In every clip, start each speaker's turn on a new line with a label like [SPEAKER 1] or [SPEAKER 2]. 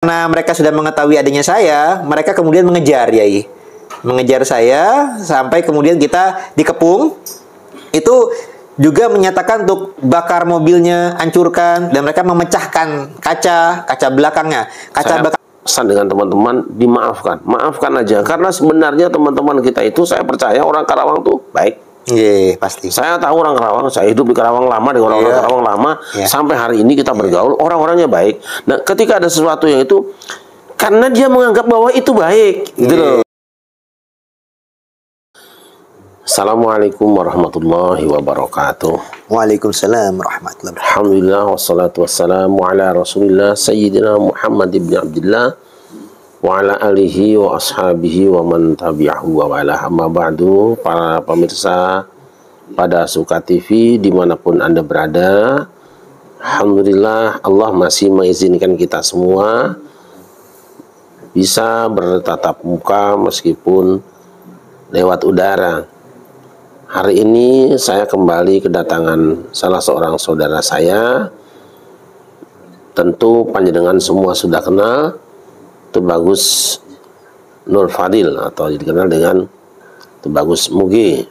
[SPEAKER 1] Karena mereka sudah mengetahui adanya saya, mereka kemudian mengejar, Yai. Mengejar saya sampai kemudian kita dikepung. Itu juga menyatakan untuk bakar mobilnya, hancurkan, dan mereka memecahkan kaca belakangnya.
[SPEAKER 2] Pesan dengan teman-teman, dimaafkan. Maafkan aja. Karena sebenarnya teman-teman kita itu, saya percaya orang Karawang tuh baik.
[SPEAKER 1] Iya, pasti.
[SPEAKER 2] Saya tahu orang Karawang, saya hidup di Karawang lama, dengan orang Karawang lama, sampai hari ini kita bergaul, orang-orangnya baik. Nah, ketika ada sesuatu yang itu, karena dia menganggap bahwa itu baik, gitu loh. Assalamualaikum warahmatullahi wabarakatuh.
[SPEAKER 1] Waalaikumsalam warahmatullahi wabarakatuh.
[SPEAKER 2] Alhamdulillah, wassalatu wassalamu ala rasulillah Sayyidina Muhammad ibn Abdullah wa ala alihi wa ashabihi wa man tabi'ahu wa ala amma ba'du. Para pemirsa pada Suka TV dimanapun Anda berada, alhamdulillah Allah masih mengizinkan kita semua bisa bertatap muka meskipun lewat udara. Hari ini saya kembali kedatangan salah seorang saudara saya. Tentu panjenengan semua sudah kenal, Tubagus Nur Fadil atau dikenal dengan Tubagus Mugi.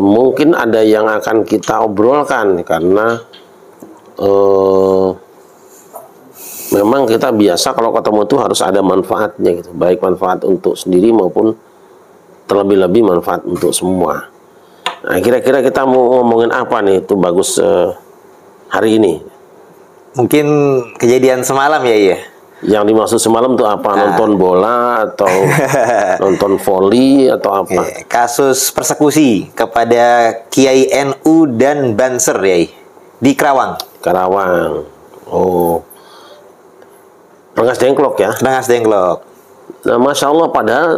[SPEAKER 2] Mungkin ada yang akan kita obrolkan karena memang kita biasa kalau ketemu itu harus ada manfaatnya gitu, baik manfaat untuk sendiri maupun terlebih-lebih manfaat untuk semua. Nah, kira-kira kita mau ngomongin apa nih Tubagus hari ini?
[SPEAKER 1] Mungkin kejadian semalam ya.
[SPEAKER 2] Yang dimaksud semalam tuh apa? Nonton bola atau nonton voli atau apa?
[SPEAKER 1] Kasus persekusi kepada Kiai NU dan Banser ya, di Karawang.
[SPEAKER 2] Karawang. Oh. Rengas Dengklok ya?
[SPEAKER 1] Rengas Dengklok.
[SPEAKER 2] Nah, Masya Allah, padahal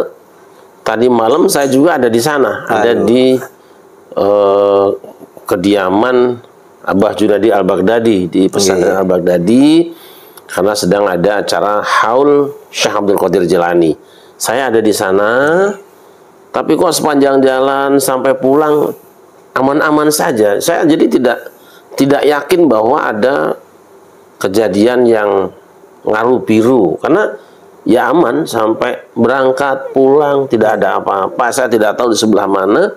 [SPEAKER 2] tadi malam saya juga ada di sana. Ada di kediaman Abah Junadi Al-Baghdadi di pesantren Al-Baghdadi, karena sedang ada acara haul Syekh Abdul Qadir Jilani. Saya ada di sana, tapi kok sepanjang jalan sampai pulang aman-aman saja. Saya jadi tidak yakin bahwa ada kejadian yang ngaruh biru, karena ya aman sampai berangkat pulang tidak ada apa-apa. Saya tidak tahu di sebelah mana,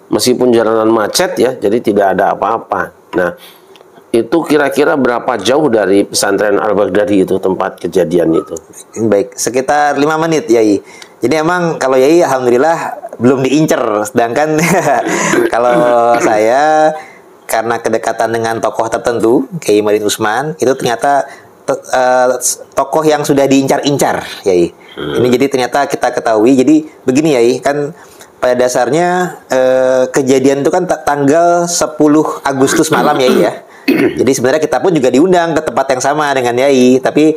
[SPEAKER 2] meskipun jalanan macet ya, jadi tidak ada apa-apa. Nah, itu kira-kira berapa jauh dari pesantren Al-Baghdadi itu tempat kejadian itu?
[SPEAKER 1] Baik, sekitar 5 menit Yai. Jadi emang kalau Yai alhamdulillah belum diincer, sedangkan kalau saya karena kedekatan dengan tokoh tertentu, Kiai Madin Usman, itu ternyata tokoh yang sudah diincar-incar Yai. Ini jadi ternyata kita ketahui. Jadi begini Yai, kan pada dasarnya kejadian itu kan tanggal 10 Agustus malam Yai ya. Jadi sebenarnya kita pun juga diundang ke tempat yang sama dengan Yai. Tapi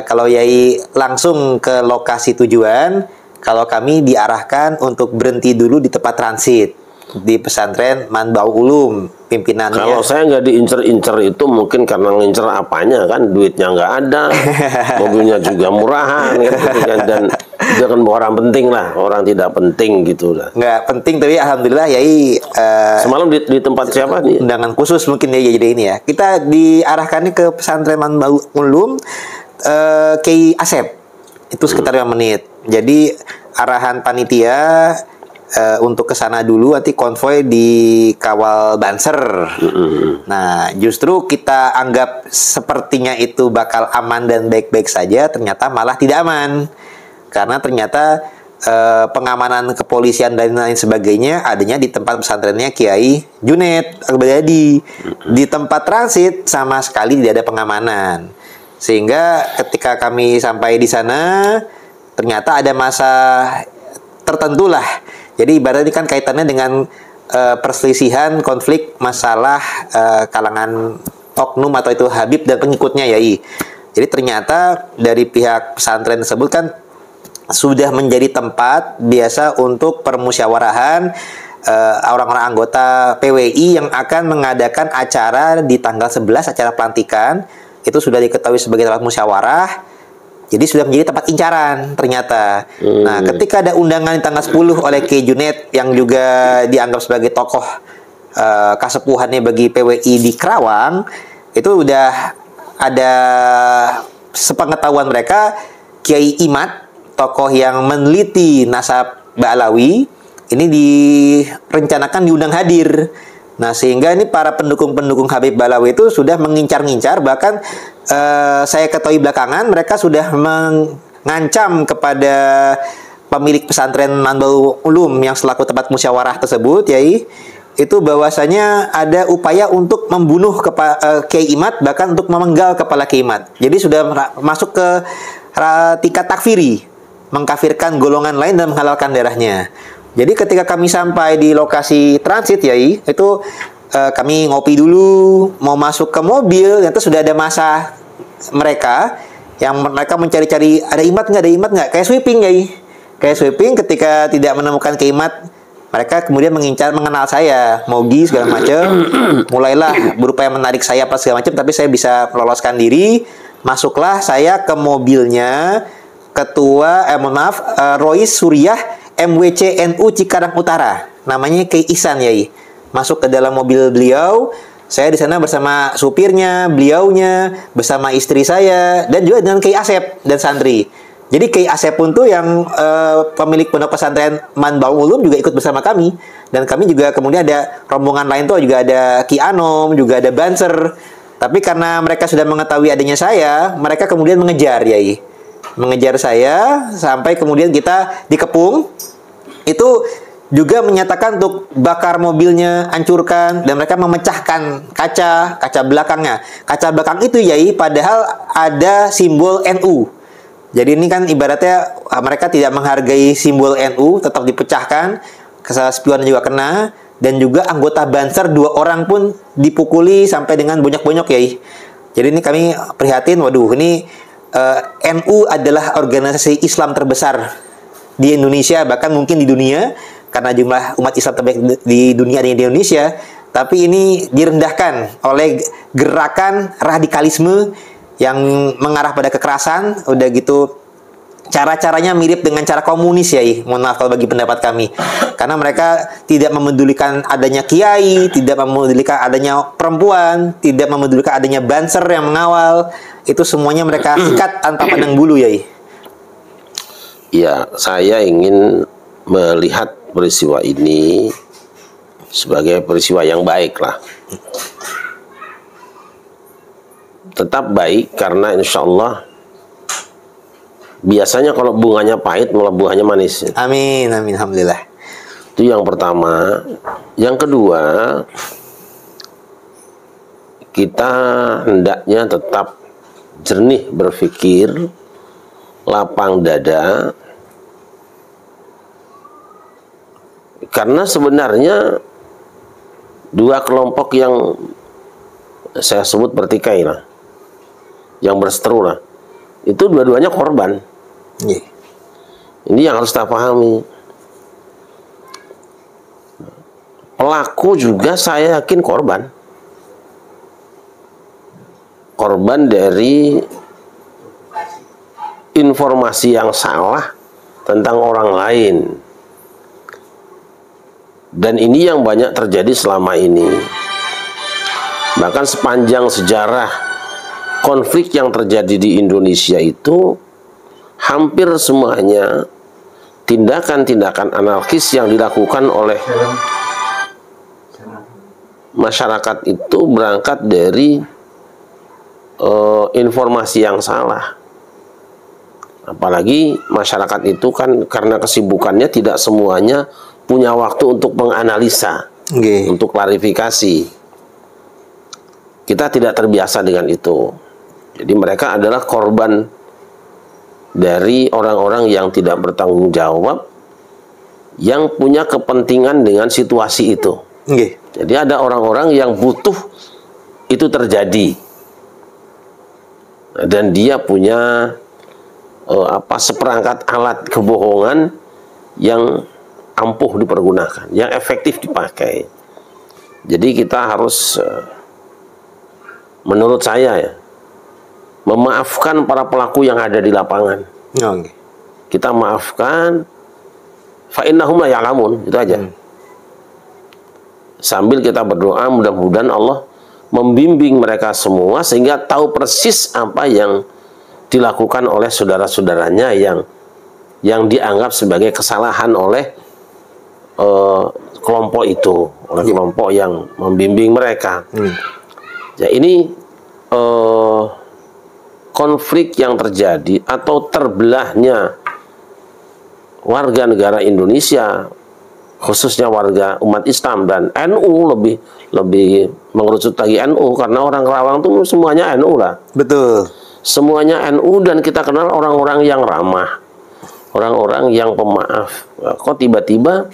[SPEAKER 1] kalau Yai langsung ke lokasi tujuan, kalau kami diarahkan untuk berhenti dulu di tempat transit di pesantren Manbaul Ulum pimpinannya.
[SPEAKER 2] Kalau saya nggak diincer-incer itu mungkin karena ngincer apanya kan, duitnya nggak ada, mobilnya juga murahan gitu kan, dan dia kan orang penting lah, orang tidak penting gitu lah.
[SPEAKER 1] Nggak penting, tapi alhamdulillah Yai
[SPEAKER 2] semalam di tempat siapa nih?
[SPEAKER 1] Undangan khusus mungkin ya jadi ini ya. Kita diarahkan ke pesantren Manbaul Ulum Kiai Asep. Itu sekitar 5 menit. Jadi arahan panitia untuk ke sana dulu, nanti konvoy dikawal Banser. Nah, justru kita anggap sepertinya itu bakal aman dan baik-baik saja, ternyata malah tidak aman. Karena ternyata pengamanan kepolisian dan lain sebagainya adanya di tempat pesantrennya Kiai Junaid Al-Baghdadi. Di tempat transit sama sekali tidak ada pengamanan. Sehingga ketika kami sampai di sana, ternyata ada masa tertentu lah. Jadi ibaratnya kan kaitannya dengan perselisihan, konflik, masalah kalangan oknum atau itu Habib dan pengikutnya Yai. Jadi ternyata dari pihak pesantren tersebut kan sudah menjadi tempat biasa untuk permusyawarahan orang-orang anggota PWI yang akan mengadakan acara di tanggal 11, acara pelantikan. Itu sudah diketahui sebagai tempat musyawarah. Jadi sudah menjadi tempat incaran ternyata. Nah, ketika ada undangan di tanggal 10 oleh Kiai Junaid yang juga dianggap sebagai tokoh kasepuhannya bagi PWI di Karawang, itu udah ada sepengetahuan mereka, Kiai Imad, tokoh yang meneliti nasab Ba'alawi, ini direncanakan diundang hadir. Nah, sehingga ini para pendukung-pendukung Habib Ba'alawi itu sudah mengincar-ngincar, bahkan saya ketahui belakangan mereka sudah mengancam kepada pemilik pesantren Manbaul Ulum yang selaku tempat musyawarah tersebut, Yai, itu bahwasanya ada upaya untuk membunuh Kiai Imad, bahkan untuk memenggal kepala Kiai Imad. Jadi sudah masuk ke tingkat takfiri, mengkafirkan golongan lain dan menghalalkan darahnya. Jadi ketika kami sampai di lokasi transit, Yai, itu kami ngopi dulu, mau masuk ke mobil, ternyata sudah ada masa mereka yang mereka mencari-cari ada Imad nggak, kayak sweeping, Yai. Kayak sweeping, ketika tidak menemukan Kiai Imad, mereka kemudian mengenal saya, Mogi segala macam. Mulailah berupaya menarik saya apa segala macam, tapi saya bisa meloloskan diri. Masuklah saya ke mobilnya ketua, Rois Suriah MWC NU Cikarang Utara, namanya Kiai Ihsan, Yai. Masuk ke dalam mobil beliau, saya di sana bersama supirnya, beliaunya, bersama istri saya, dan juga dengan Kiai Asep dan santri. Jadi Kiai Asep pun tuh yang pemilik pondok pesantren Manbaul Ulum juga ikut bersama kami, dan kami juga kemudian ada rombongan lain tuh, juga ada Ki Anom, juga ada Banser. Tapi karena mereka sudah mengetahui adanya saya, mereka kemudian mengejar, Yai. Mengejar saya sampai kemudian kita dikepung. Itu juga menyatakan untuk bakar mobilnya, hancurkan, dan mereka memecahkan kaca belakangnya. Kaca belakang itu, Yai, padahal ada simbol NU. Jadi ini kan ibaratnya mereka tidak menghargai simbol NU, tetap dipecahkan. Spion juga kena, dan juga anggota Banser 2 orang pun dipukuli sampai dengan bonyok-bonyok, Yai. Jadi ini kami prihatin, waduh, ini NU adalah organisasi Islam terbesar di Indonesia, bahkan mungkin di dunia, karena jumlah umat Islam terbaik di dunia di Indonesia. Tapi ini direndahkan oleh gerakan radikalisme yang mengarah pada kekerasan. Udah gitu cara-caranya mirip dengan cara komunis, ya. Mohon maaf kalau bagi pendapat kami, karena mereka tidak memedulikan adanya kiai, tidak memedulikan adanya perempuan, tidak memedulikan adanya banser yang mengawal. Itu semuanya mereka sikat tanpa pandang bulu, ya.
[SPEAKER 2] Ya, saya ingin melihat peristiwa ini sebagai peristiwa yang baik lah. Tetap baik karena insya Allah biasanya kalau bunganya pahit malah buahnya manis.
[SPEAKER 1] Amin, amin, alhamdulillah.
[SPEAKER 2] Itu yang pertama. Yang kedua, kita hendaknya tetap jernih berpikir, lapang dada, karena sebenarnya dua kelompok yang saya sebut bertikai lah, yang berseteru lah, itu dua-duanya korban. Ini yang harus kita pahami. Pelaku juga saya yakin korban dari informasi yang salah tentang orang lain. Dan ini yang banyak terjadi selama ini. Bahkan sepanjang sejarah konflik yang terjadi di Indonesia itu, hampir semuanya tindakan-tindakan anarkis yang dilakukan oleh masyarakat itu berangkat dari informasi yang salah. Apalagi masyarakat itu kan karena kesibukannya tidak semuanya punya waktu untuk menganalisa, untuk klarifikasi. Kita tidak terbiasa dengan itu. Jadi mereka adalah korban dari orang-orang yang tidak bertanggung jawab, yang punya kepentingan dengan situasi itu. Jadi ada orang-orang yang butuh itu terjadi, dan dia punya seperangkat alat kebohongan yang ampuh dipergunakan, yang efektif dipakai. Jadi kita harus, menurut saya ya, memaafkan para pelaku yang ada di lapangan. Kita maafkan, fa innahum la ya'lamun, itu aja. Sambil kita berdoa mudah-mudahan Allah membimbing mereka semua sehingga tahu persis apa yang dilakukan oleh saudara-saudaranya yang dianggap sebagai kesalahan oleh kelompok itu, oleh kelompok yang membimbing mereka. Ya, ini konflik yang terjadi atau terbelahnya warga negara Indonesia, khususnya warga umat Islam dan NU, lebih mengerucut lagi NU, karena orang Kerawang itu semuanya NU lah.
[SPEAKER 1] Betul.
[SPEAKER 2] Semuanya NU, dan kita kenal orang-orang yang ramah, orang-orang yang pemaaf. Kok tiba-tiba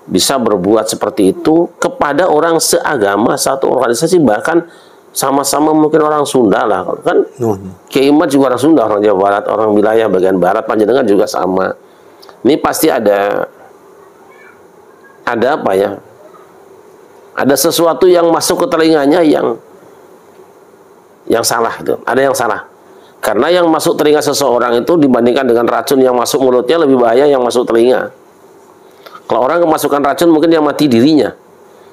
[SPEAKER 2] bisa berbuat seperti itu kepada orang seagama, satu organisasi, bahkan sama-sama mungkin orang Sunda lah kan. Kiai Imad juga orang Sunda, orang Jawa Barat, orang wilayah bagian barat Panjenengan juga sama. Ini pasti ada apa ya? Ada sesuatu yang masuk ke telinganya yang salah itu. Ada yang salah. Karena yang masuk telinga seseorang itu dibandingkan dengan racun yang masuk mulutnya lebih bahaya yang masuk telinga. Kalau orang kemasukan racun mungkin dia mati dirinya.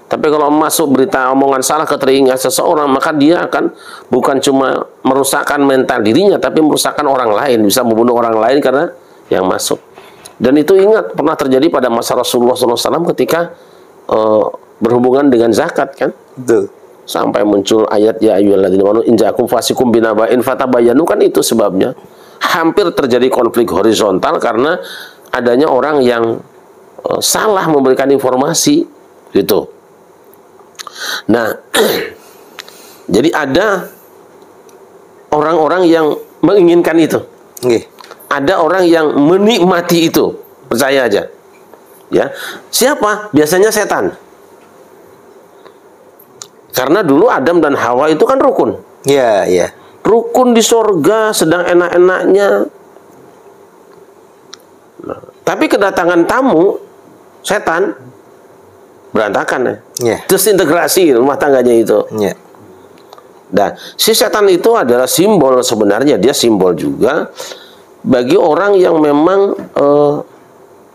[SPEAKER 2] Tapi kalau masuk berita omongan salah ke telinga seseorang, maka dia akan bukan cuma merusakkan mental dirinya, tapi merusakkan orang lain, bisa membunuh orang lain karena yang masuk. Dan itu ingat pernah terjadi pada masa Rasulullah SAW ketika berhubungan dengan zakat kan.
[SPEAKER 1] Betul.
[SPEAKER 2] Sampai muncul ayat ya ayyuhalladzina amanu in ja'akum fasiqum binaba'in fatabayyanu, kan itu sebabnya. Hampir terjadi konflik horizontal karena adanya orang yang salah memberikan informasi gitu. Nah, jadi ada orang-orang yang menginginkan itu. Ada orang yang menikmati itu. Percaya aja. Ya. Siapa? Biasanya setan. Karena dulu Adam dan Hawa itu kan rukun.
[SPEAKER 1] Iya, iya.
[SPEAKER 2] Rukun di sorga, sedang enak-enaknya. Nah, tapi kedatangan tamu, setan, berantakan ya.
[SPEAKER 1] Yeah.
[SPEAKER 2] Disintegrasi rumah tangganya itu.
[SPEAKER 1] Yeah.
[SPEAKER 2] Nah, si setan itu adalah simbol sebenarnya, dia simbol juga bagi orang yang memang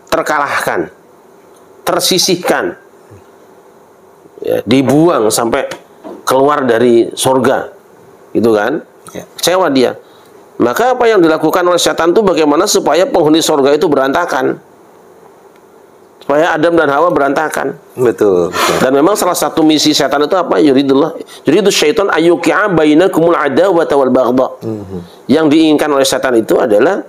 [SPEAKER 2] terkalahkan, tersisihkan, ya, dibuang sampai keluar dari surga, gitu kan? Yeah. Kecewa dia. Maka apa yang dilakukan oleh setan itu bagaimana supaya penghuni surga itu berantakan? Supaya Adam dan Hawa berantakan.
[SPEAKER 1] Betul.
[SPEAKER 2] Dan memang salah satu misi setan itu apa? Yuridu syaitan ayyuqi'a bainakumul adawata wal baghdha. Yang diinginkan oleh setan itu adalah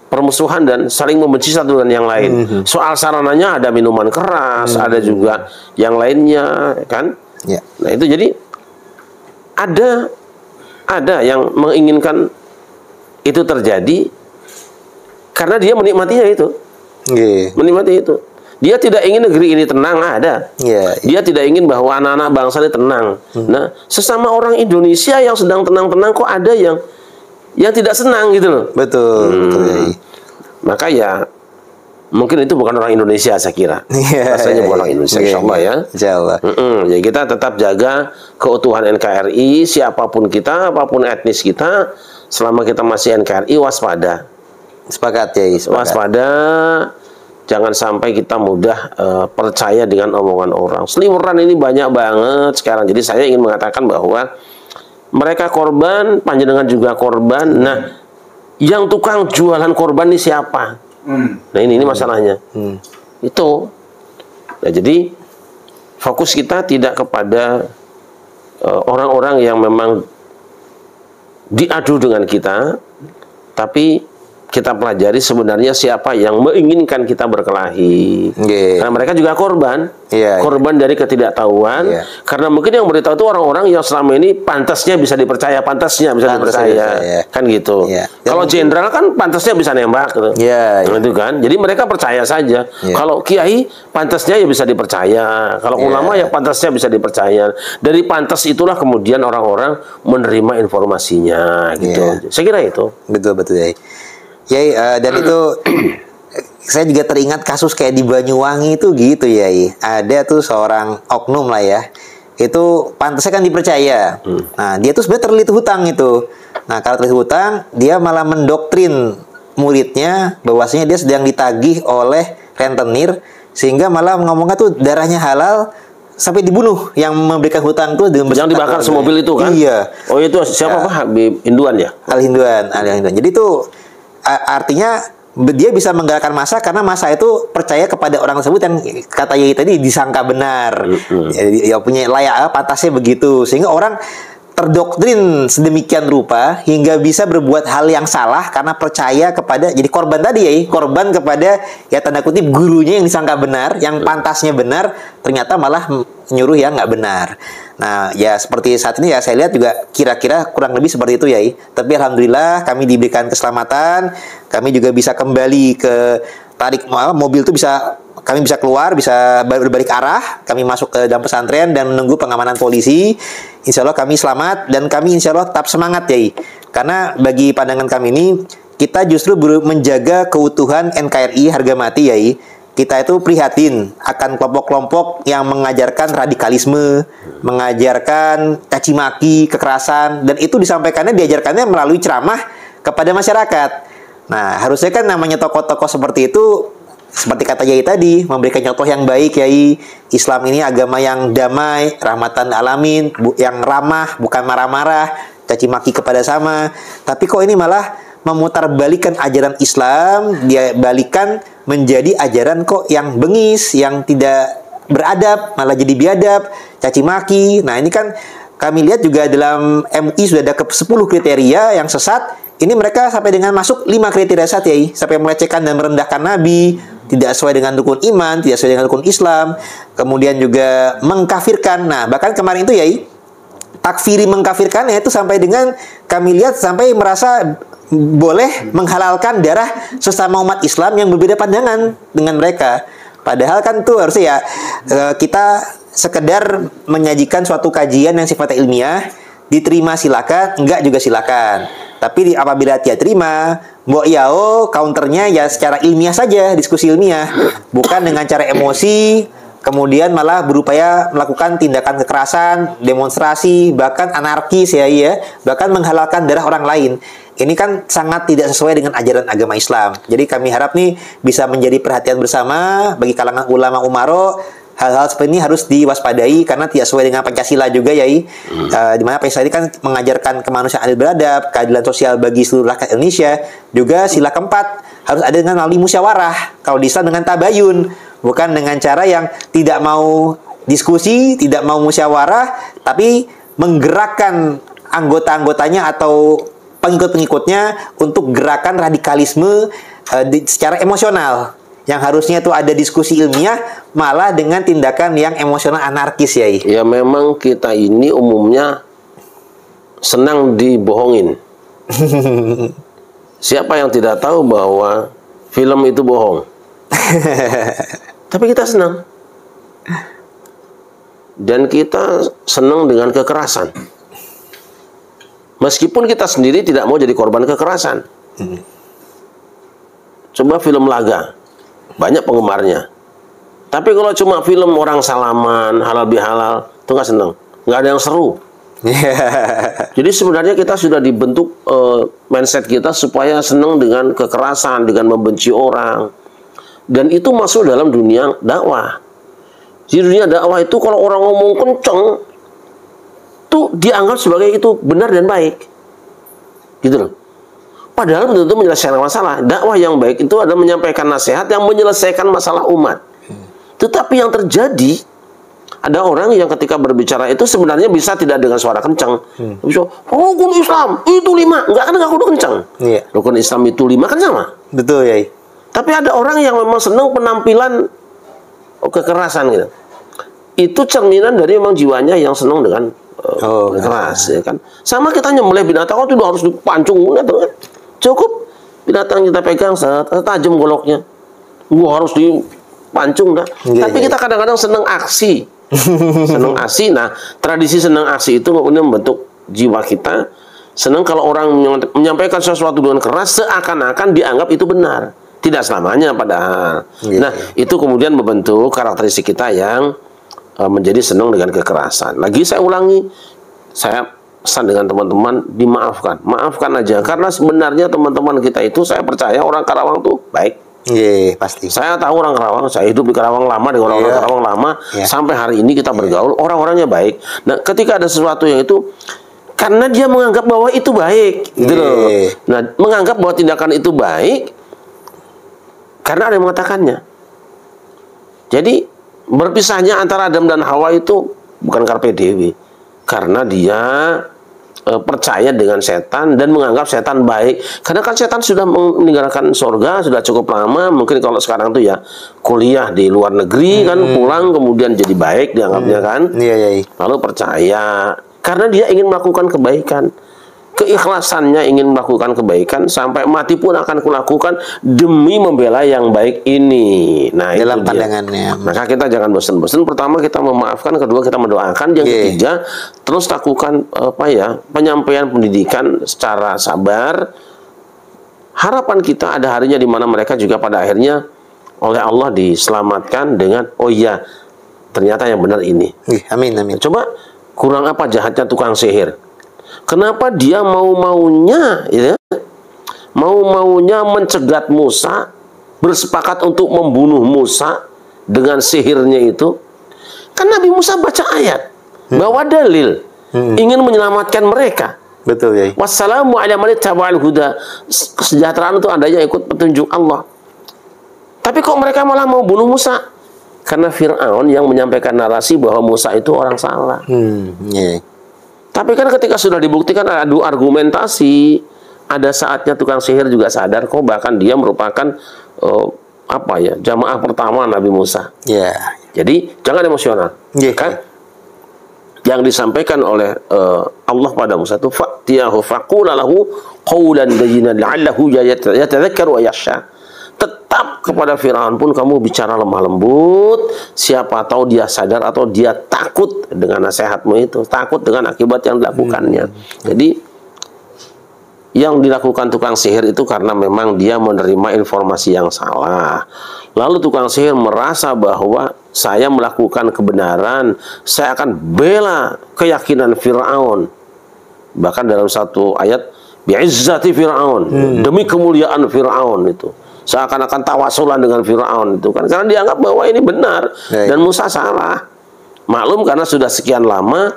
[SPEAKER 2] permusuhan dan saling membenci satu dengan yang lain. Soal sarananya ada minuman keras, ada juga yang lainnya, kan?
[SPEAKER 1] Yeah.
[SPEAKER 2] Nah, itu jadi ada yang menginginkan itu terjadi karena dia menikmatinya itu.
[SPEAKER 1] Yeah.
[SPEAKER 2] Menikmati itu. Dia tidak ingin negeri ini tenang, ada.
[SPEAKER 1] Yeah, yeah.
[SPEAKER 2] Dia tidak ingin bahwa anak-anak bangsa ini tenang. Nah, sesama orang Indonesia yang sedang tenang-tenang kok ada yang tidak senang gitu loh.
[SPEAKER 1] Betul. Betul.
[SPEAKER 2] Maka ya mungkin itu bukan orang Indonesia, saya kira.
[SPEAKER 1] Yeah,
[SPEAKER 2] rasanya bukan orang Indonesia, insyaallah ya.
[SPEAKER 1] Insyaallah.
[SPEAKER 2] Ya, kita tetap jaga keutuhan NKRI, siapapun kita, apapun etnis kita, selama kita masih NKRI, waspada.
[SPEAKER 1] Sepakat ya,
[SPEAKER 2] waspada. Jangan sampai kita mudah percaya dengan omongan orang. Seliweran ini banyak banget sekarang. Jadi saya ingin mengatakan bahwa mereka korban, panjenengan juga korban. Nah, yang tukang jualan korban ini siapa? Nah, ini masalahnya. Itu. Nah, jadi fokus kita tidak kepada orang-orang yang memang diadu dengan kita, tapi kita pelajari sebenarnya siapa yang menginginkan kita berkelahi. Karena mereka juga korban. Korban dari ketidaktahuan. Karena mungkin yang beritahu itu orang-orang yang selama ini pantasnya bisa dipercaya. Kan gitu. Kalau jenderal kan pantasnya bisa nembak gitu. Gitu kan. Jadi mereka percaya saja. Kalau kiai pantasnya ya bisa dipercaya. Kalau ulama ya pantasnya bisa dipercaya. Dari pantas itulah kemudian orang-orang menerima informasinya gitu. Saya kira itu.
[SPEAKER 1] Betul-betul ya. Ya, dan itu saya juga teringat kasus kayak di Banyuwangi itu gitu ya. Ada tuh seorang oknum lah ya. Itu pantasnya kan dipercaya. Nah, dia tuh sebenarnya terlilit hutang itu. Nah, kalau terlilit hutang, dia malah mendoktrin muridnya bahwasanya dia sedang ditagih oleh rentenir, sehingga malah ngomongnya tuh darahnya halal, sampai dibunuh yang memberikan hutang tuh dengan
[SPEAKER 2] yang dibakar semobil itu kan?
[SPEAKER 1] Iya.
[SPEAKER 2] Oh itu siapa Pak? Habib Hinduan ya?
[SPEAKER 1] Al Hinduan. Jadi itu artinya dia bisa menggerakkan massa karena massa itu percaya kepada orang tersebut yang kata Yai tadi disangka benar. Ya punya layak pantasnya begitu, sehingga orang terdoktrin sedemikian rupa hingga bisa berbuat hal yang salah karena percaya kepada, jadi korban tadi ya, korban kepada ya tanda kutip gurunya yang disangka benar, yang pantasnya benar, ternyata malah nyuruh yang nggak benar. Nah ya seperti saat ini ya saya lihat juga kira-kira kurang lebih seperti itu ya. Tapi alhamdulillah kami diberikan keselamatan, kami juga bisa kembali ke tarik mobil itu bisa, kami bisa keluar, bisa berbalik arah, kami masuk ke dalam pesantren dan menunggu pengamanan polisi. Insya Allah kami selamat dan kami insya Allah tetap semangat ya. Karena bagi pandangan kami ini, kita justru menjaga keutuhan NKRI harga mati ya. Kita itu prihatin akan kelompok-kelompok yang mengajarkan radikalisme, mengajarkan caci maki, kekerasan, dan itu diajarkannya melalui ceramah kepada masyarakat. Nah, harusnya kan namanya tokoh-tokoh seperti itu, seperti kata Yai tadi, memberikan contoh yang baik, Yai. Islam ini agama yang damai, rahmatan alamin, yang ramah, bukan marah-marah, caci maki kepada sama. Tapi kok ini malah memutarbalikkan ajaran Islam, dia balikan menjadi ajaran kok yang bengis, yang tidak beradab, malah jadi biadab, caci maki. Nah, ini kan kami lihat juga dalam MUI sudah ada 10 kriteria yang sesat. Ini mereka sampai dengan masuk 5 kriteria sesat ya, sampai melecehkan dan merendahkan Nabi, tidak sesuai dengan rukun iman, tidak sesuai dengan rukun Islam, kemudian juga mengkafirkan. Nah, bahkan kemarin itu ya, takfiri mengkafirkannya itu sampai dengan kami lihat sampai merasa boleh menghalalkan darah sesama umat Islam yang berbeda pandangan dengan mereka. Padahal kan tuh harusnya ya kita sekedar menyajikan suatu kajian yang sifatnya ilmiah, diterima silakan, enggak juga silakan. Tapi apabila tidak terima, mbok yao counternya ya secara ilmiah saja, diskusi ilmiah, bukan dengan cara emosi, kemudian malah berupaya melakukan tindakan kekerasan, demonstrasi, bahkan anarkis ya, bahkan menghalalkan darah orang lain. Ini kan sangat tidak sesuai dengan ajaran agama Islam. Jadi kami harap nih bisa menjadi perhatian bersama bagi kalangan ulama umaro. Hal-hal seperti ini harus diwaspadai karena tidak sesuai dengan Pancasila juga ya. Di mana Pancasila ini kan mengajarkan kemanusiaan adil beradab, keadilan sosial bagi seluruh rakyat Indonesia. Juga sila keempat harus ada dengan melalui musyawarah. Kalau di Islam dengan tabayun, bukan dengan cara yang tidak mau diskusi, tidak mau musyawarah, tapi menggerakkan anggota-anggotanya atau pengikut-pengikutnya untuk gerakan radikalisme secara emosional. Yang harusnya itu ada diskusi ilmiah, malah dengan tindakan yang emosional anarkis ya.
[SPEAKER 2] Ya memang kita ini umumnya senang dibohongin. Siapa yang tidak tahu bahwa film itu bohong? Tapi kita senang. Dan kita senang dengan kekerasan. Meskipun kita sendiri tidak mau jadi korban kekerasan. Coba film laga, banyak penggemarnya. Tapi kalau cuma film orang salaman, halal bihalal, itu nggak seneng, nggak ada yang seru. Jadi sebenarnya kita sudah dibentuk mindset kita supaya seneng dengan kekerasan, dengan membenci orang. Dan itu masuk dalam dunia dakwah. Di dunia dakwah itu kalau orang ngomong kenceng, tuh dianggap sebagai itu benar dan baik, gitu loh. Padahal betul-betul menyelesaikan masalah. Dakwah yang baik itu adalah menyampaikan nasihat yang menyelesaikan masalah umat. Tetapi yang terjadi, ada orang yang ketika berbicara itu sebenarnya bisa tidak dengan suara kencang. Bisa, rukun Islam itu 5, enggak kan enggak kudu kencang. Rukun Islam itu 5 kan sama.
[SPEAKER 1] Betul ya.
[SPEAKER 2] Tapi ada orang yang memang senang penampilan kekerasan gitu. Itu cerminan dari memang jiwanya yang senang dengan keras, ya kan. Sama kita nyembelih binatang, itu harus dipancung, kan? Cukup binatang kita pegang tajam goloknya, harus dipancung dah. Tapi kita kadang-kadang senang aksi, senang aksi. Nah, tradisi senang aksi itu kemudian membentuk jiwa kita. Senang kalau orang menyampaikan sesuatu dengan keras, seakan-akan dianggap itu benar. Tidak selamanya padahal. Nah, itu kemudian membentuk karakteristik kita yang menjadi senang dengan kekerasan. Lagi saya ulangi, saya pesan dengan teman-teman, dimaafkan. Maafkan aja. Karena sebenarnya teman-teman kita itu, saya percaya orang Karawang tuh baik.
[SPEAKER 1] Iya, pasti.
[SPEAKER 2] Saya tahu orang Karawang, saya hidup di Karawang lama, dengan orang-orang Karawang lama, sampai hari ini kita bergaul, orang-orangnya baik. Nah, ketika ada sesuatu yang itu, karena dia menganggap bahwa itu baik, gitu loh. Nah, menganggap bahwa tindakan itu baik, karena ada yang mengatakannya. Jadi, berpisahnya antara Adam dan Hawa itu bukan karpe dewi, karena dia percaya dengan setan dan menganggap setan baik. Karena kan setan sudah meninggalkan surga sudah cukup lama. Mungkin kalau sekarang tuh ya kuliah di luar negeri kan, pulang kemudian jadi baik dianggapnya kan. Lalu percaya karena dia ingin melakukan kebaikan. Keikhlasannya ingin melakukan kebaikan, sampai mati pun akan kulakukan demi membela yang baik ini. Nah,
[SPEAKER 1] dalam pandangannya.
[SPEAKER 2] Maka kita jangan bosan-bosan. Pertama kita memaafkan, kedua kita mendoakan, yang ketiga terus lakukan penyampaian pendidikan secara sabar. Harapan kita ada harinya di mana mereka juga pada akhirnya oleh Allah diselamatkan dengan oh iya ternyata yang benar ini.
[SPEAKER 1] Amin, amin.
[SPEAKER 2] Coba kurang apa jahatnya tukang sihir? Kenapa dia mau-maunya mencegat Musa, bersepakat untuk membunuh Musa dengan sihirnya itu? Kan Nabi Musa baca ayat, bawa dalil, ingin menyelamatkan mereka.
[SPEAKER 1] Betul ya.
[SPEAKER 2] Wassalamu ala man ittaba'al huda. Kesejahteraan itu adanya ikut petunjuk Allah. Tapi kok mereka malah mau bunuh Musa? Karena Fir'aun yang menyampaikan narasi bahwa Musa itu orang salah. Tapi kan ketika sudah dibuktikan adu argumentasi, ada saatnya tukang sihir juga sadar kok, bahkan dia merupakan jamaah pertama Nabi Musa. Jadi jangan emosional. Kan yang disampaikan oleh Allah pada Musa itu fa'tiyahu faqula lahu qawlan bayyinan la'allahu yatadhakkaru wa yakhsha. Tetap kepada Firaun pun kamu bicara lemah lembut, siapa tahu dia sadar atau dia takut dengan nasihatmu itu, takut dengan akibat yang dilakukannya. Jadi yang dilakukan tukang sihir itu karena memang dia menerima informasi yang salah. Lalu tukang sihir merasa bahwa saya melakukan kebenaran, saya akan bela keyakinan Firaun. Bahkan dalam satu ayat, bi'izzati Firaun, demi kemuliaan Firaun itu. Seakan-akan tawasulan dengan Fir'aun itu kan, karena dianggap bahwa ini benar dan Musa salah. Maklum karena sudah sekian lama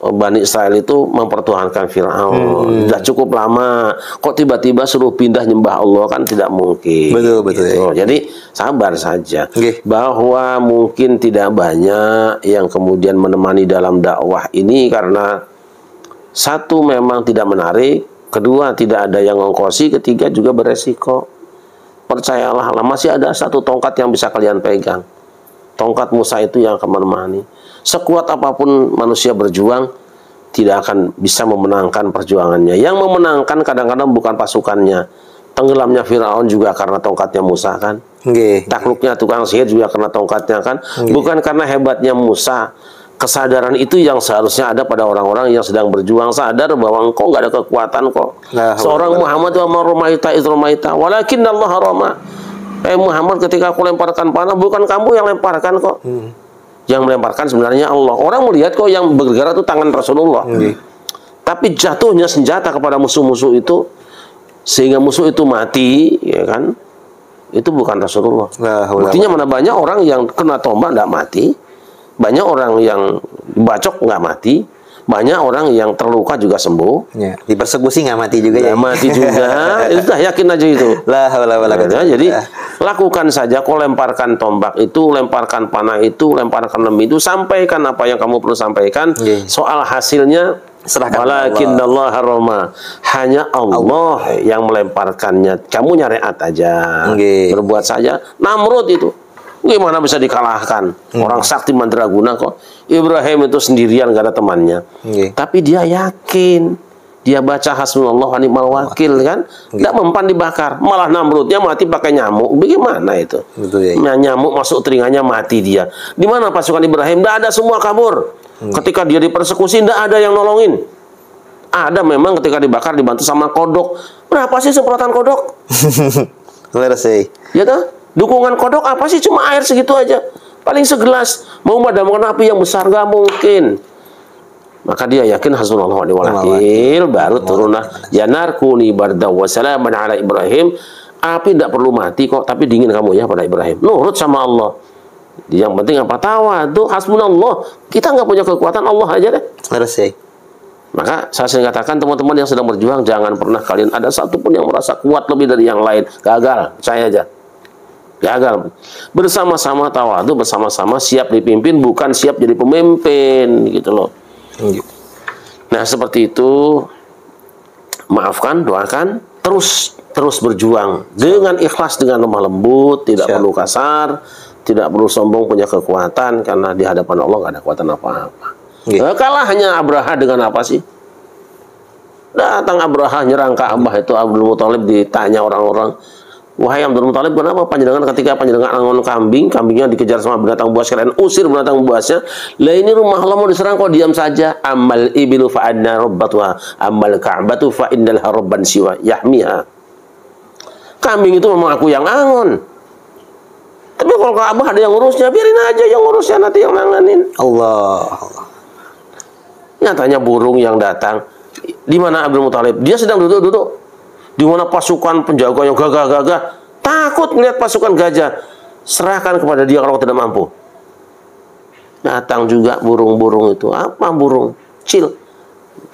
[SPEAKER 2] Bani Israel itu mempertuhankan Fir'aun. Sudah cukup lama, kok tiba-tiba suruh pindah nyembah Allah, kan tidak mungkin.
[SPEAKER 1] Betul
[SPEAKER 2] gitu. Jadi sabar saja. Bahwa mungkin tidak banyak yang kemudian menemani dalam dakwah ini karena satu memang tidak menarik, kedua tidak ada yang ngongkosi, ketiga juga beresiko. Percayalah, masih ada satu tongkat yang bisa kalian pegang. Tongkat Musa itu yang akan menemani. Sekuat apapun manusia berjuang, tidak akan bisa memenangkan perjuangannya. Yang memenangkan kadang-kadang bukan pasukannya. Tenggelamnya Firaun juga karena tongkatnya Musa kan. Takluknya tukang sihir juga karena tongkatnya kan. Bukan karena hebatnya Musa. Kesadaran itu yang seharusnya ada pada orang-orang yang sedang berjuang, sadar bahwa engkau nggak ada kekuatan kok. Seorang Muhammad wa marumaita izrumaita walakin Allah rama. Muhammad, ketika aku lemparkan panah bukan kamu yang lemparkan kok. Yang melemparkan sebenarnya Allah. Orang melihat kok yang bergerak itu tangan Rasulullah. Tapi jatuhnya senjata kepada musuh-musuh itu sehingga musuh itu mati, ya kan? Itu bukan Rasulullah. Buktinya mana banyak orang yang kena tombak tidak mati. Banyak orang yang bacok nggak mati, banyak orang yang terluka juga sembuh.
[SPEAKER 1] Di persekusi nggak mati juga ya.
[SPEAKER 2] Mati juga, itu dah yakin aja itu. Jadi lakukan saja, kau lemparkan tombak itu, lemparkan panah itu, lemparkan lem itu, sampaikan apa yang kamu perlu sampaikan. Soal hasilnya serahkan Allah haroma. Hanya Allah yang melemparkannya. Kamu nyariat aja, berbuat saja. Namrud itu gimana bisa dikalahkan? Orang sakti mandraguna kok. Ibrahim itu sendirian, gak ada temannya. Tapi dia yakin. Dia baca hasbunallah wa ni'mal wakil kan. Tidak mempan dibakar. Malah Namrudnya mati pakai nyamuk. Bagaimana itu? Nyamuk masuk telinganya mati dia. Di mana pasukan Ibrahim? Tidak ada, semua kabur. Ketika dia dipersekusi tidak ada yang nolongin. Ada memang ketika dibakar dibantu sama kodok. Berapa sih semprotan kodok? Ya toh? Dukungan kodok apa sih? Cuma air segitu aja. Paling segelas. Mau memadamkan api yang besar gak mungkin. Maka dia yakin hasbunallah wa ni'mal wakil. Baru turunlah ya narkuni barda wa salaman ala Ibrahim. Api tidak perlu mati kok, tapi dingin kamu ya pada Ibrahim. Nurut sama Allah. Yang penting apa? Tawadu, hasbunallah. Kita nggak punya kekuatan, Allah aja deh.
[SPEAKER 1] Harus ya.
[SPEAKER 2] Maka saya sering katakan teman-teman yang sedang berjuang, jangan pernah kalian ada satupun yang merasa kuat lebih dari yang lain. Gagal, saya aja. Gagal. Bersama-sama tawadu, bersama-sama siap dipimpin, bukan siap jadi pemimpin, gitu loh. Nah, seperti itu. Maafkan, doakan, terus berjuang dengan ikhlas, dengan lemah lembut, tidak perlu kasar, tidak perlu sombong punya kekuatan, karena di hadapan Allah nggak ada kekuatan apa-apa. Kalah hanya Abraha dengan apa sih? Datang Abraha nyerang Ka'bah, itu Abdul Muthalib ditanya orang-orang, wahai Abdul Muthalib, kenapa panjenengan ketika panjenengan angon kambing, kambingnya dikejar sama binatang buas, kalian usir binatang buasnya, lah ini rumah Allah mau diserang kok diam saja. Amal ibilu fa'adna rabbatuha, amal ka'batu fa'innal harabban siwa yahmiha. Kambing itu memang aku yang angon, tapi kalau Ka'bah ada yang ngurusnya, biarin aja yang ngurusnya, nanti yang nanganin.
[SPEAKER 1] Allah.
[SPEAKER 2] Nyatanya burung yang datang, di mana Abdul Muthalib? Dia sedang duduk-duduk. Di mana pasukan penjaga yang gagah-gagah, takut melihat pasukan gajah. Serahkan kepada dia kalau tidak mampu. Datang juga burung-burung itu. Apa burung? Kecil.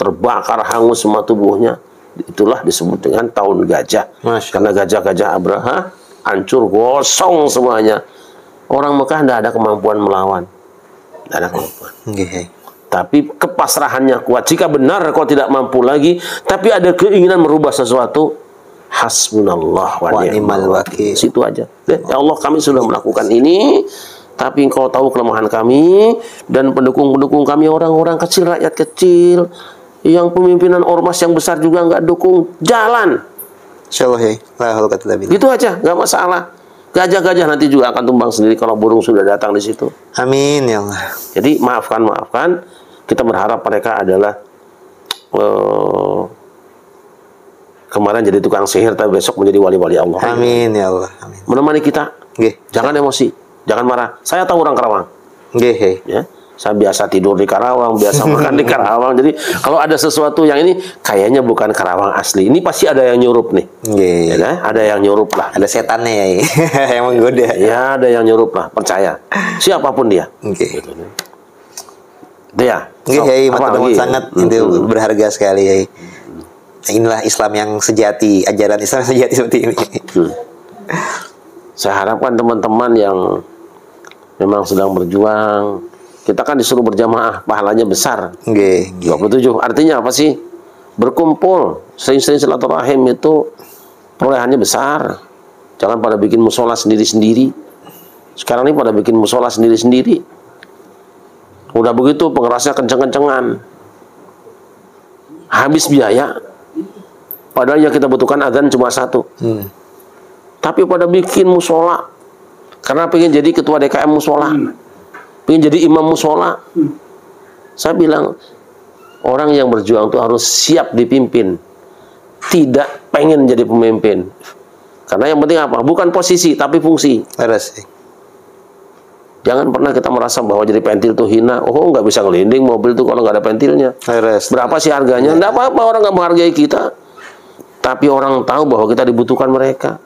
[SPEAKER 2] Terbakar hangus semua tubuhnya. Itulah disebut dengan tahun gajah. Karena gajah-gajah Abraha hancur, gosong semuanya. Orang Mekah tidak ada kemampuan melawan. Tidak ada kemampuan. Tapi kepasrahannya kuat. Jika benar kau tidak mampu lagi, tapi ada keinginan merubah sesuatu, hasbunallah wa ni'mal wakil. Situ aja. Ya Allah, kami sudah melakukan ini, tapi Engkau tahu kelemahan kami, dan pendukung-pendukung kami orang-orang kecil, rakyat kecil, yang pemimpinan ormas yang besar juga nggak dukung. Jalan.
[SPEAKER 1] Insyaallah ya.
[SPEAKER 2] Gitu aja, nggak masalah. Gajah-gajah nanti juga akan tumbang sendiri kalau burung sudah datang di situ.
[SPEAKER 1] Amin ya Allah.
[SPEAKER 2] Jadi maafkan. Kita berharap mereka adalah kemarin jadi tukang sihir, tapi besok menjadi wali-wali Allah.
[SPEAKER 1] Amin ya Allah. Amin.
[SPEAKER 2] Menemani kita. Jangan emosi, jangan marah. Saya tahu orang Karawang. Ya. Saya biasa tidur di Karawang, biasa makan di Karawang. Jadi kalau ada sesuatu yang ini kayaknya bukan Karawang asli, ini pasti ada yang nyurup nih. Ya kan? Ada yang nyurup lah.
[SPEAKER 1] Ada setannya ya, yang menggoda.
[SPEAKER 2] Ya, ada yang nyurup lah, percaya. Siapapun dia. Gitu. Dia.
[SPEAKER 1] Sangat itu berharga sekali ya. Inilah Islam yang sejati, ajaran Islam yang sejati seperti ini.
[SPEAKER 2] Saya harapkan teman-teman yang memang sedang berjuang, kita kan disuruh berjamaah, pahalanya besar. 27. Artinya apa sih? Berkumpul, sering-sering silaturahim itu perolehannya besar. Jangan pada bikin musola sendiri-sendiri. Sekarang ini pada bikin musola sendiri-sendiri. Udah begitu pengerasnya kenceng-kencengan. Habis biaya. Padahal yang kita butuhkan adzan cuma satu. Tapi pada bikin musola. Karena pengen jadi ketua DKM musola. Pengen jadi imam musola. Saya bilang, orang yang berjuang itu harus siap dipimpin. Tidak pengen jadi pemimpin. Karena yang penting apa? Bukan posisi, tapi fungsi. Jangan pernah kita merasa bahwa jadi pentil itu hina. Oh, nggak bisa ngelinding mobil itu kalau nggak ada pentilnya. Berapa sih harganya? Nggak apa-apa, orang nggak menghargai kita. Tapi orang tahu bahwa kita dibutuhkan mereka.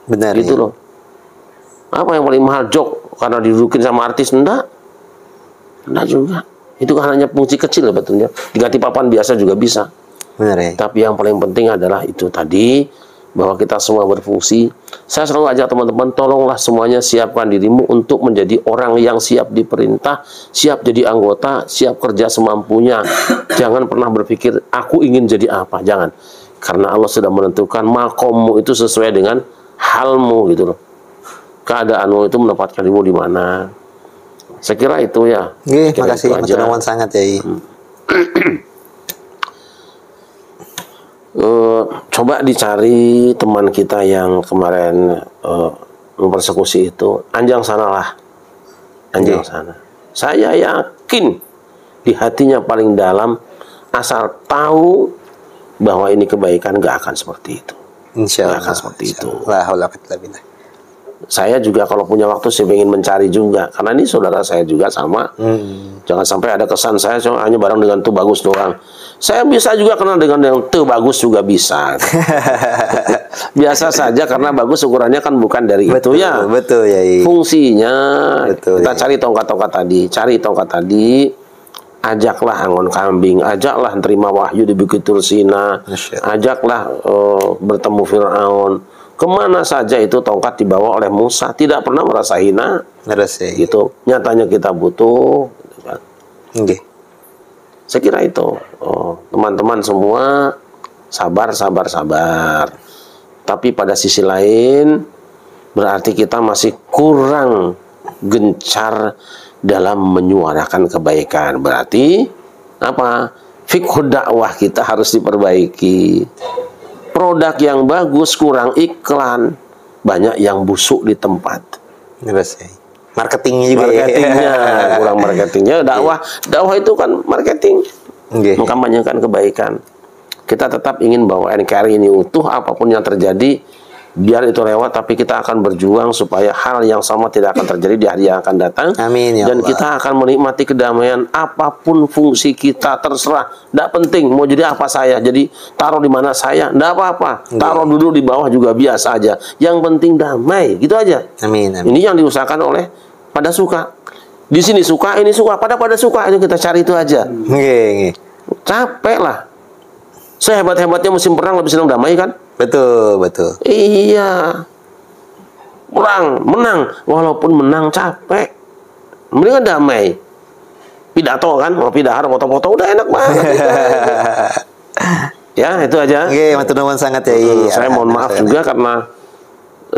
[SPEAKER 1] Benar.
[SPEAKER 2] Gitu loh. Apa yang paling mahal? Jok karena didudukin sama artis? Enggak juga. Itu kan hanya fungsi kecil betulnya. Diganti papan biasa juga bisa.
[SPEAKER 1] Benar ya.
[SPEAKER 2] Tapi yang paling penting adalah itu tadi, bahwa kita semua berfungsi. Saya selalu ajak teman-teman, tolonglah semuanya siapkan dirimu untuk menjadi orang yang siap diperintah, siap jadi anggota, siap kerja semampunya. Jangan pernah berpikir aku ingin jadi apa, jangan. Karena Allah sudah menentukan makommu itu sesuai dengan halmu gitu loh. Keadaanmu itu menempatkan dirimu di mana. Saya kira itu ya.
[SPEAKER 1] Terima kasih, Mas sangat ya.
[SPEAKER 2] Coba dicari teman kita yang kemarin mempersekusi itu, anjang sanalah, anjang sana. Saya yakin di hatinya paling dalam, asal tahu bahwa ini kebaikan, gak akan seperti itu.
[SPEAKER 1] Insya Allah.
[SPEAKER 2] Gak akan seperti itu. Saya juga kalau punya waktu saya ingin mencari juga, karena ini saudara saya juga sama. Jangan sampai ada kesan saya hanya bareng dengan tuh bagus doang. Saya bisa juga kenal dengan yang tuh bagus juga bisa. Biasa saja karena bagus ukurannya kan bukan dari
[SPEAKER 1] Betul,
[SPEAKER 2] itu ya.
[SPEAKER 1] betul ya.
[SPEAKER 2] Fungsinya
[SPEAKER 1] Betul,
[SPEAKER 2] kita
[SPEAKER 1] ya.
[SPEAKER 2] cari tongkat-tongkat tadi, ajaklah angon kambing, ajaklah terima wahyu di Bukit Tursina,
[SPEAKER 1] Masya Allah.
[SPEAKER 2] ajaklah bertemu Fir'aun. Kemana saja itu tongkat dibawa oleh Musa, tidak pernah merasa hina.
[SPEAKER 1] Ngerasa ya.
[SPEAKER 2] Gitu. Nyatanya kita butuh. Gitu kan.
[SPEAKER 1] Nggih.
[SPEAKER 2] Saya kira itu, teman-teman semua sabar. Tapi pada sisi lain berarti kita masih kurang gencar dalam menyuarakan kebaikan. Berarti apa? Fiqh dakwah kita harus diperbaiki. Produk yang bagus kurang iklan, banyak yang busuk di tempat.
[SPEAKER 1] Ngerasa ya. Marketingnya juga
[SPEAKER 2] Marketingnya
[SPEAKER 1] ya.
[SPEAKER 2] kurang marketingnya. Dakwah itu kan marketing,
[SPEAKER 1] Nggih.
[SPEAKER 2] mengkampanyekan kebaikan. Kita tetap ingin bahwa NKRI ini utuh, apapun yang terjadi biar itu lewat, tapi kita akan berjuang supaya hal yang sama tidak akan terjadi di hari yang akan datang.
[SPEAKER 1] Amin ya
[SPEAKER 2] Dan
[SPEAKER 1] Allah.
[SPEAKER 2] kita akan menikmati kedamaian apapun fungsi kita, terserah. Tidak penting mau jadi apa saya, jadi taruh di mana saya, tidak apa-apa. Taruh dulu di bawah juga biasa aja. Yang penting damai, gitu aja.
[SPEAKER 1] Amin.
[SPEAKER 2] Ini yang diusahakan oleh pada suka. Di sini suka, ini suka, pada suka, itu kita cari itu aja.
[SPEAKER 1] Nggih.
[SPEAKER 2] Capek lah. Sehebat-hebatnya musim perang lebih senang damai kan?
[SPEAKER 1] Betul.
[SPEAKER 2] Iya. Perang, menang. Walaupun menang capek. Mendingan damai. Pidato kan, mau pidato, foto-foto udah enak banget. Ya, itu aja.
[SPEAKER 1] Nggih, matur nuwun sangat ya.
[SPEAKER 2] Saya mohon maaf juga karena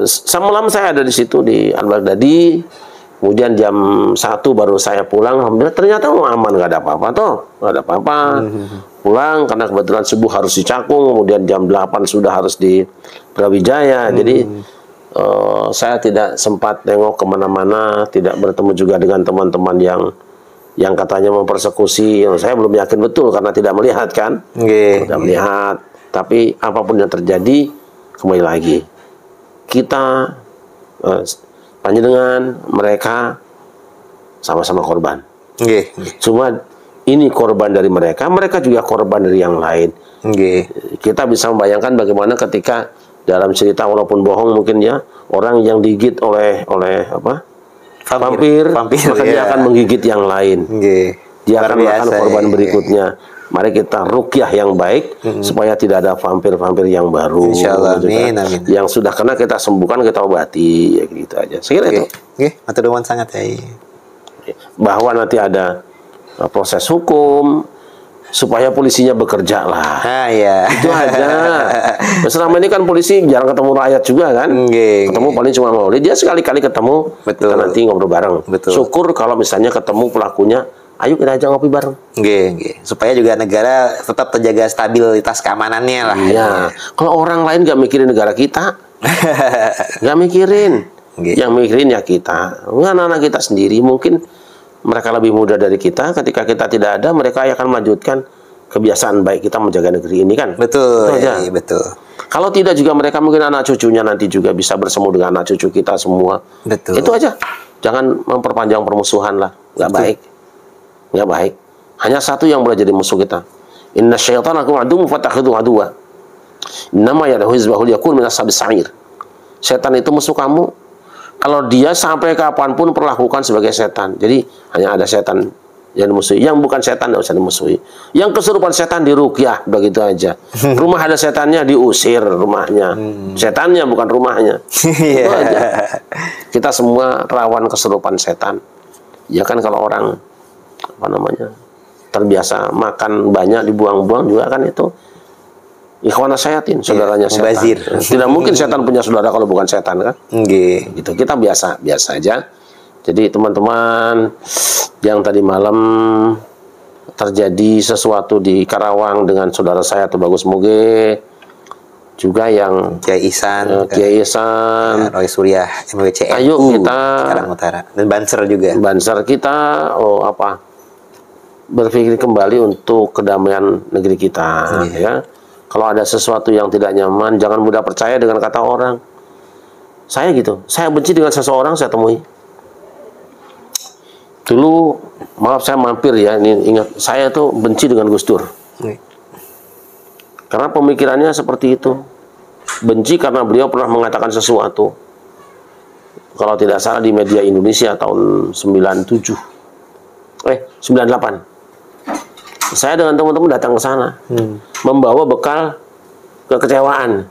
[SPEAKER 2] semalam saya ada di situ di Al-Baghdadi. Kemudian jam 1 baru saya pulang. Alhamdulillah ternyata aman, nggak ada apa-apa toh. Nggak ada apa-apa. Pulang karena kebetulan subuh harus di Cakung. Kemudian jam 8 sudah harus di Brawijaya. Jadi saya tidak sempat nengok kemana-mana. Tidak bertemu juga dengan teman-teman yang katanya mempersekusi. Saya belum yakin betul karena tidak melihat kan.
[SPEAKER 1] Nggih.
[SPEAKER 2] Tidak melihat. Tapi apapun yang terjadi, kembali lagi. Kita panjenengan mereka sama-sama korban.
[SPEAKER 1] Nggih.
[SPEAKER 2] Cuma ini korban dari mereka juga korban dari yang lain.
[SPEAKER 1] Nggih.
[SPEAKER 2] Kita bisa membayangkan bagaimana ketika dalam cerita walaupun bohong mungkin ya, orang yang digigit oleh apa? Vampir, maka dia akan menggigit yang lain.
[SPEAKER 1] Nggih.
[SPEAKER 2] Dia akan makan korban berikutnya. Mari kita ruqyah yang baik supaya tidak ada vampir-vampir yang baru.
[SPEAKER 1] Insyaallah.
[SPEAKER 2] Gitu kan.
[SPEAKER 1] Amin.
[SPEAKER 2] Yang sudah kena kita sembuhkan, kita obati, ya gitu aja. Saya kira itu.
[SPEAKER 1] Nggih, matur nuwun sangat ya.
[SPEAKER 2] Bahwa nanti ada proses hukum supaya polisinya bekerja lah.
[SPEAKER 1] Ah ya.
[SPEAKER 2] Itu aja. Selama ini kan polisi jarang ketemu rakyat juga kan.
[SPEAKER 1] Nggih.
[SPEAKER 2] Ketemu paling cuma Maulid. Dia sekali-kali ketemu.
[SPEAKER 1] Betul.
[SPEAKER 2] Kita nanti ngobrol bareng.
[SPEAKER 1] Betul.
[SPEAKER 2] Syukur kalau misalnya ketemu pelakunya. Ayo kita ajak ngopi bareng.
[SPEAKER 1] Nggih. Supaya juga negara tetap terjaga stabilitas keamanannya lah.
[SPEAKER 2] Iya. Kalau orang lain nggak mikirin negara kita, nggak mikirin.
[SPEAKER 1] Nggih.
[SPEAKER 2] Yang mikirin ya kita. Anak-anak kita sendiri mungkin mereka lebih muda dari kita. Ketika kita tidak ada, mereka akan melanjutkan kebiasaan baik kita menjaga negeri ini kan.
[SPEAKER 1] Betul.
[SPEAKER 2] Itu aja.
[SPEAKER 1] Betul.
[SPEAKER 2] Kalau tidak juga mereka mungkin anak cucunya nanti juga bisa bersemu dengan anak cucu kita semua.
[SPEAKER 1] Betul.
[SPEAKER 2] Itu aja. Jangan memperpanjang permusuhan lah. Nggak baik. Nggak baik. Hanya satu yang boleh jadi musuh kita. Inna syaitana lakum aduwwun fattakhidhuhu aduwwa. Innama yad'u hizbahu liyakunu min ashabis sa'ir. Setan itu musuh kamu. Kalau dia sampai kapanpun perlakukan sebagai setan. Jadi hanya ada setan yang dimusuhi. Yang bukan setan tidak usah dimusuhi. Yang kesurupan setan diruqyah, begitu aja. Rumah ada setannya diusir rumahnya. Setannya bukan rumahnya. Itu aja. Kita semua rawan kesurupan setan. Ya kan kalau orang apa namanya terbiasa makan banyak dibuang-buang juga kan itu ikhwana syayatin, saudaranya setan.
[SPEAKER 1] Mubazir.
[SPEAKER 2] Tidak mungkin setan punya saudara kalau bukan setan kan.
[SPEAKER 1] Nggih.
[SPEAKER 2] Gitu. Kita biasa aja. Jadi teman-teman yang tadi malam terjadi sesuatu di Karawang dengan saudara saya tuh Bagus Muge, juga yang
[SPEAKER 1] Kiai Ihsan,
[SPEAKER 2] Kiai Ihsan,
[SPEAKER 1] Roy Surya, MWCNU,
[SPEAKER 2] ayo kita
[SPEAKER 1] Karang Utara, dan Banser juga.
[SPEAKER 2] Banser kita berpikir kembali untuk kedamaian negeri kita. Ya. Kalau ada sesuatu yang tidak nyaman, jangan mudah percaya dengan kata orang. Saya gitu, saya benci dengan seseorang saya temui. Dulu, maaf saya mampir ya, ini ingat, saya tuh benci dengan Gus Dur. Karena pemikirannya seperti itu. Benci karena beliau pernah mengatakan sesuatu. Kalau tidak salah di media Indonesia tahun 98. Saya dengan teman-teman datang ke sana, membawa bekal kekecewaan.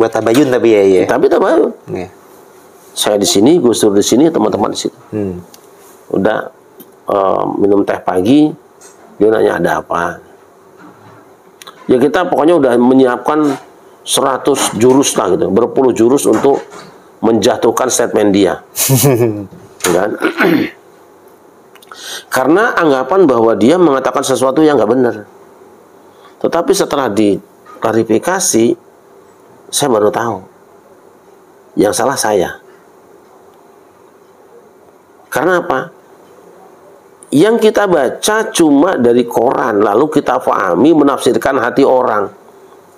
[SPEAKER 1] Buat tabayun tapi ya.
[SPEAKER 2] Tapi tabayun. Saya di sini, Gus Dur di sini, teman-teman di situ. Udah minum teh pagi, dia nanya ada apa. Ya kita pokoknya udah menyiapkan 100 jurus lah gitu, berpuluh jurus untuk menjatuhkan statement dia. Dan karena anggapan bahwa dia mengatakan sesuatu yang nggak benar. Tetapi setelah diklarifikasi, saya baru tahu yang salah saya. Karena apa? Yang kita baca cuma dari koran, lalu kita pahami, menafsirkan hati orang.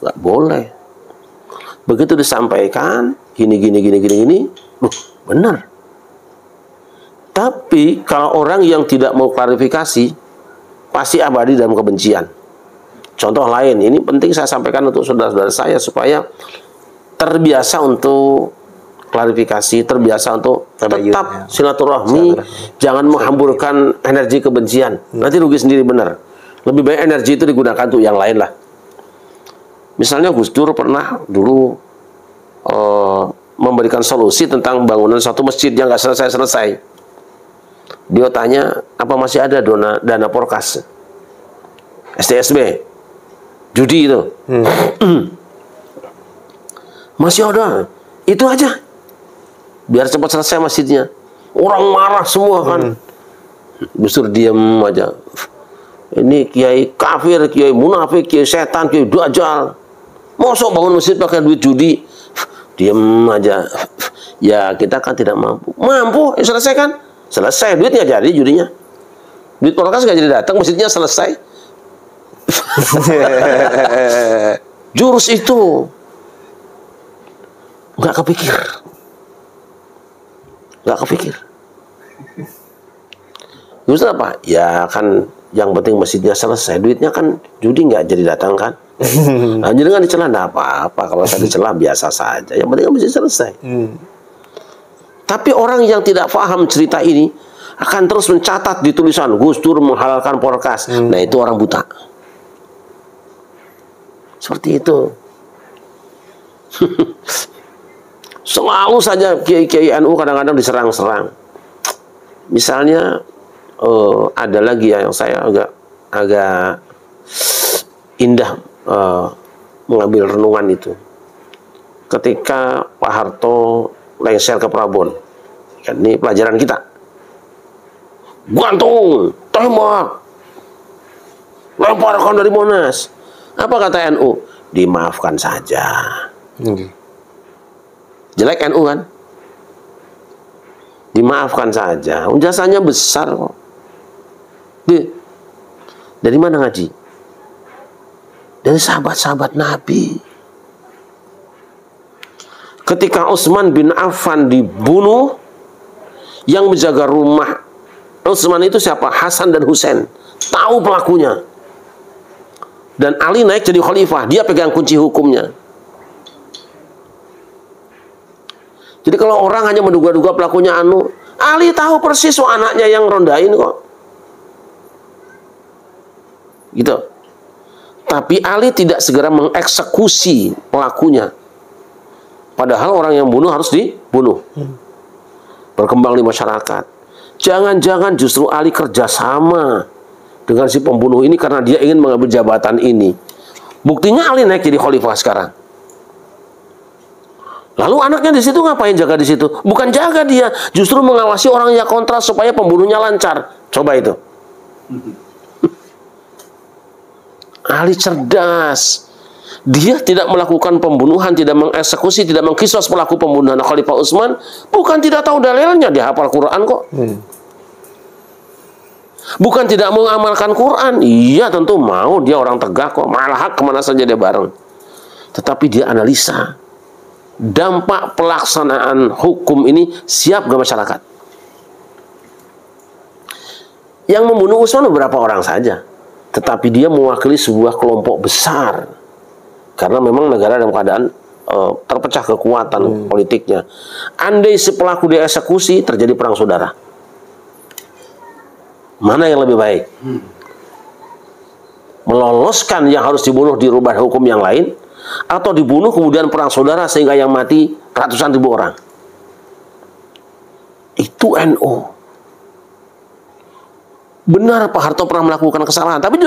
[SPEAKER 2] Nggak boleh. Begitu disampaikan, gini, benar. Tapi kalau orang yang tidak mau klarifikasi, pasti abadi dalam kebencian. Contoh lain, ini penting saya sampaikan untuk saudara-saudara saya supaya terbiasa untuk klarifikasi, terbiasa untuk tetap silaturahmi, jangan menghamburkan energi kebencian. Nanti rugi sendiri benar. Lebih baik energi itu digunakan untuk yang lain lah. Misalnya Gus Dur pernah dulu memberikan solusi tentang bangunan satu masjid yang nggak selesai-selesai. Dia tanya, apa masih ada dana porkas? STSB, judi itu. Masih ada. Itu aja. Biar cepat selesai masjidnya. Orang marah semua kan. Gus Dur diam aja. Ini kiai kafir, kiai munafik, kiai setan, kiai dajjal. Mosok bangun masjid pakai duit judi. Diam aja. Ya kita kan tidak mampu. Mampu, ya selesai kan? Selesai, duitnya jadi judinya. Duit porkas nggak jadi datang, masjidnya selesai. Jurus itu nggak kepikir. Justru apa? Ya kan yang penting masjidnya selesai, duitnya kan judi nggak jadi datang kan. Nah, jadi kan dicela nggak apa-apa, kalau saya dicela biasa saja. Yang penting kan masjid selesai. Tapi orang yang tidak paham cerita ini akan terus mencatat di tulisan Gus Dur menghalalkan porkas. Nah itu orang buta. Seperti itu. Selalu saja kiai NU kadang-kadang diserang-serang. Misalnya ada lagi yang saya agak indah mengambil renungan itu. Ketika Pak Harto lengser ke Prabon, ini pelajaran kita. Gantung, tembak, lemparkan dari Monas. Apa kata NU? Dimaafkan saja. Jelek NU kan? Dimaafkan saja. Jasanya besar kok. Dari mana ngaji? Dari sahabat-sahabat Nabi. Ketika Utsman bin Affan dibunuh, yang menjaga rumah Utsman itu siapa? Hasan dan Husain. Tahu pelakunya. Dan Ali naik jadi khalifah, dia pegang kunci hukumnya. Jadi kalau orang hanya menduga-duga pelakunya Ali tahu persis anaknya yang rondain kok. Gitu. Tapi Ali tidak segera mengeksekusi pelakunya. Padahal orang yang bunuh harus dibunuh. Berkembang di masyarakat. Jangan-jangan justru Ali kerjasama dengan si pembunuh ini karena dia ingin mengambil jabatan ini. Buktinya Ali naik jadi khalifah sekarang. Lalu anaknya di situ ngapain jaga di situ? Bukan jaga dia, justru mengawasi orang yang kontra supaya pembunuhnya lancar. Coba itu. Ali cerdas. Dia tidak melakukan pembunuhan, tidak mengeksekusi, tidak mengkisos pelaku pembunuhan Khalifah Utsman. Bukan tidak tahu dalilnya, dia hafal Quran kok. Bukan tidak mengamalkan Quran. Iya tentu mau, dia orang tegak kok. Malah kemana saja dia bareng. Tetapi dia analisa. Dampak pelaksanaan hukum ini siap ke masyarakat. Yang membunuh Utsman beberapa orang saja. Tetapi dia mewakili sebuah kelompok besar. Karena memang negara dalam keadaan terpecah kekuatan politiknya. Andai si pelaku dieksekusi, terjadi perang saudara. Mana yang lebih baik? Meloloskan yang harus dibunuh dirubah hukum yang lain, atau dibunuh kemudian perang saudara sehingga yang mati ratusan ribu orang? Itu NU. Benar Pak Harto pernah melakukan kesalahan, tapi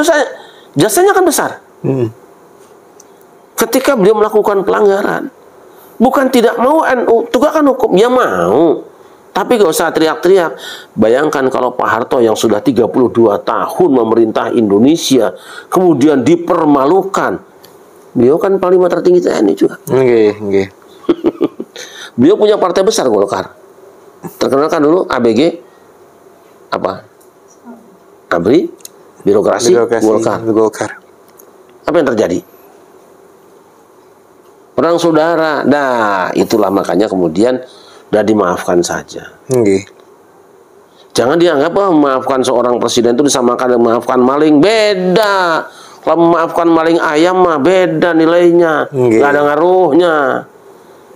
[SPEAKER 2] jasanya kan besar. Ketika beliau melakukan pelanggaran, bukan tidak mau NU tegakkan hukum, ya mau. Tapi gak usah teriak-teriak. Bayangkan kalau Pak Harto yang sudah 32 tahun memerintah Indonesia, kemudian dipermalukan. Beliau kan panglima tertinggi TNI juga. Beliau punya partai besar, Golkar. Terkenal kan dulu ABG, apa? ABRI, birokrasi Golkar. Apa yang terjadi? Perang saudara. Nah, itulah makanya kemudian udah dimaafkan saja. Jangan dianggap memaafkan seorang presiden itu disamakan dengan memaafkan maling. Beda. Kalau memaafkan maling ayam mah beda nilainya. Nggak ada ngaruhnya.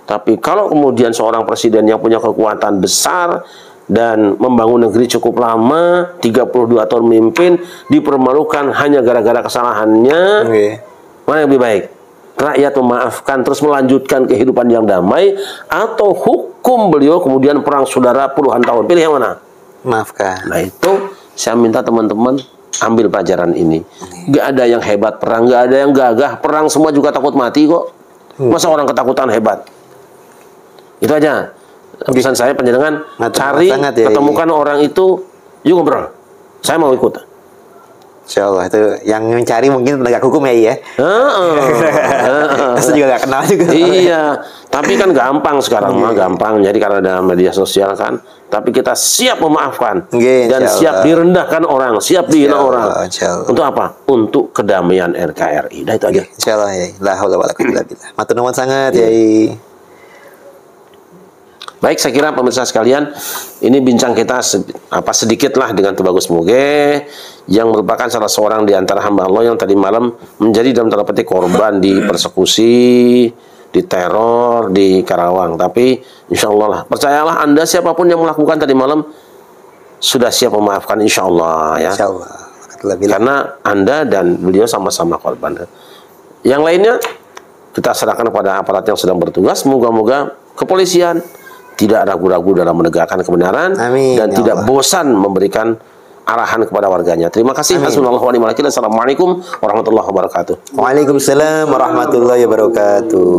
[SPEAKER 2] Tapi kalau kemudian seorang presiden yang punya kekuatan besar dan membangun negeri cukup lama, 32 tahun memimpin, dipermalukan hanya gara-gara kesalahannya, mana yang lebih baik? Rakyat memaafkan terus melanjutkan kehidupan yang damai, atau hukum beliau kemudian perang saudara puluhan tahun? Pilih yang mana?
[SPEAKER 1] Maafkan.
[SPEAKER 2] Nah itu saya minta teman-teman ambil pelajaran ini. Gak ada yang hebat perang, gak ada yang gagah perang, semua juga takut mati kok. Masa orang ketakutan hebat? Itu aja pesan saya, panjenengan cari, ketemukan orang itu, yuk ngobrol. Saya mau ikut.
[SPEAKER 1] Insya Allah itu yang mencari mungkin penegak hukum ya. Saya juga gak kenal juga.
[SPEAKER 2] Iya, tapi kan gampang sekarang mah, gampang. Jadi karena ada media sosial kan. Tapi kita siap memaafkan dan siap direndahkan orang, siap dihina orang. Untuk apa? Untuk kedamaian RKRI. Nah itu aja.
[SPEAKER 1] Insya Allah ya. La haula wala quwwata illa billah. Matur nuwun sangat ya.
[SPEAKER 2] Baik, saya kira pemirsa sekalian, ini bincang kita sedikitlah dengan Tubagus Muge, yang merupakan salah seorang di antara hamba Allah yang tadi malam menjadi dalam tanda petik korban di persekusi, di teror di Karawang. Tapi insya Allah lah, percayalah Anda siapapun yang melakukan tadi malam sudah siap memaafkan, insya Allah ya.
[SPEAKER 1] Insya Allah.
[SPEAKER 2] Karena Anda dan beliau sama-sama korban. Yang lainnya kita serahkan kepada aparat yang sedang bertugas. Moga-moga kepolisian tidak ragu-ragu dalam menegakkan kebenaran.
[SPEAKER 1] Amin,
[SPEAKER 2] dan
[SPEAKER 1] ya
[SPEAKER 2] tidak
[SPEAKER 1] Allah.
[SPEAKER 2] bosan memberikan arahan kepada warganya. Terima kasih. Hasbunallahu wa ni'mal wakil. Assalamualaikum warahmatullahi wabarakatuh.
[SPEAKER 1] Waalaikumsalam warahmatullahi wabarakatuh.